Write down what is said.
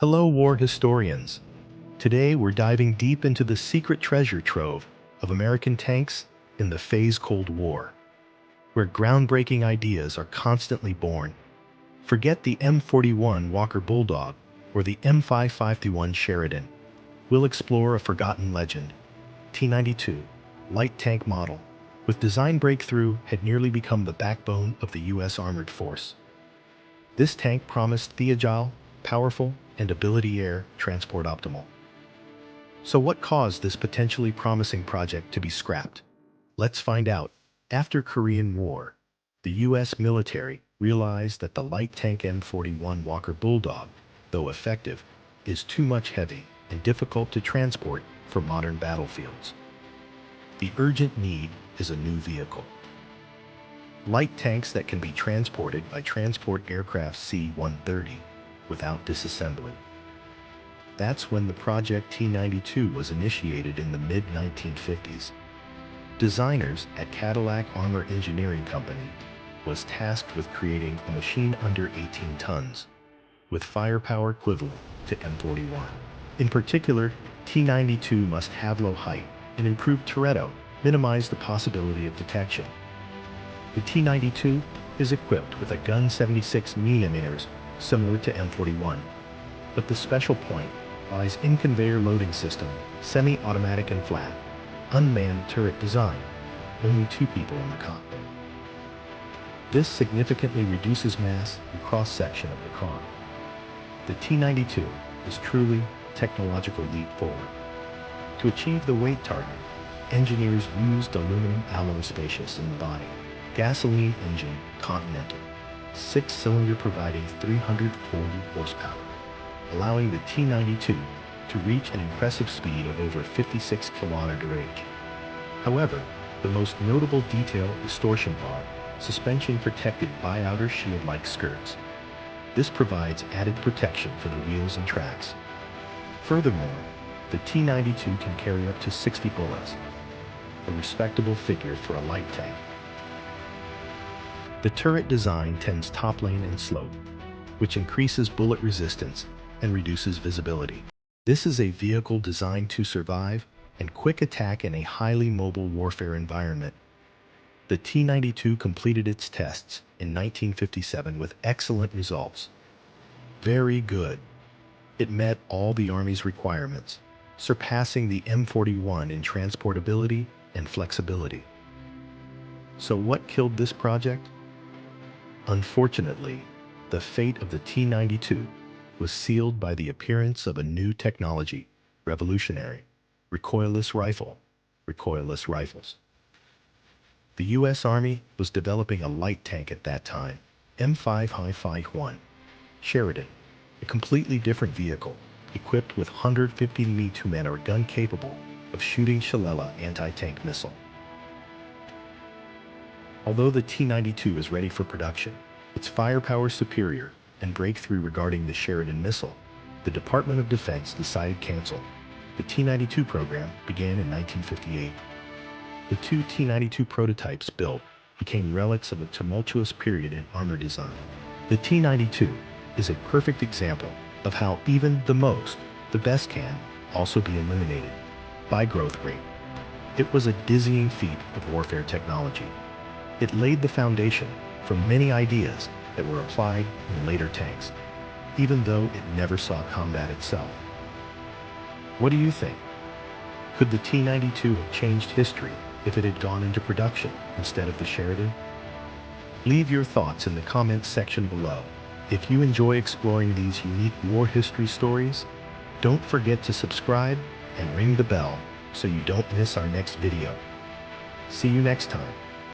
Hello, war historians. Today we're diving deep into the secret treasure trove of American tanks in the phase Cold War, where groundbreaking ideas are constantly born. Forget the M41 Walker Bulldog or the M551 Sheridan. We'll explore a forgotten legend, T92 Light Tank model, with design breakthrough had nearly become the backbone of the U.S. Armored Force. This tank promised the agile, powerful, and ability air transport optimal. So what caused this potentially promising project to be scrapped? Let's find out. After Korean War, the U.S. military realized that the light tank M41 Walker Bulldog, though effective, is too much heavy and difficult to transport for modern battlefields. The urgent need is a new vehicle. Light tanks that can be transported by transport aircraft C-130 without disassembly. That's when the Project T92 was initiated in the mid-1950s. Designers at Cadillac Armor Engineering Company was tasked with creating a machine under 18 tons, with firepower equivalent to M41. In particular, T92 must have low height and improved Toretto, minimize the possibility of detection. The T92 is equipped with a gun 76mm, similar to M41. But the special point lies in conveyor loading system, semi-automatic and flat, unmanned turret design, only 2 people in the cockpit. This significantly reduces mass and cross-section of the car. The T92 is truly a technological leap forward. To achieve the weight target, engineers used aluminum alloy spacious in the body, gasoline engine Continental, 6-cylinder providing 340 horsepower, allowing the T92 to reach an impressive speed of over 56 km range. However, the most notable detail is torsion bar, suspension protected by outer shield-like skirts. This provides added protection for the wheels and tracks. Furthermore, the T92 can carry up to 60 bullets, a respectable figure for a light tank. The turret design tends top lane and slope, which increases bullet resistance and reduces visibility. This is a vehicle designed to survive and quick attack in a highly mobile warfare environment. The T92 completed its tests in 1957 with excellent results. Very good. It met all the Army's requirements, surpassing the M41 in transportability and flexibility. So what killed this project? Unfortunately, the fate of the T92 was sealed by the appearance of a new technology, revolutionary, recoilless rifles. The U.S. Army was developing a light tank at that time, M551 Sheridan, a completely different vehicle, equipped with 150mm or gun capable of shooting Shalala anti-tank missile. Although the T92 is ready for production, its firepower superior and breakthrough regarding the Sheridan missile, the Department of Defense decided to cancel. The T92 program began in 1958. The 2 T92 prototypes built became relics of a tumultuous period in armor design. The T92 is a perfect example of how even the best can also be eliminated by growth rate. It was a dizzying feat of warfare technology. It laid the foundation for many ideas that were applied in later tanks, even though it never saw combat itself. What do you think? Could the T92 have changed history if it had gone into production instead of the Sheridan? Leave your thoughts in the comments section below. If you enjoy exploring these unique war history stories, don't forget to subscribe and ring the bell so you don't miss our next video. See you next time.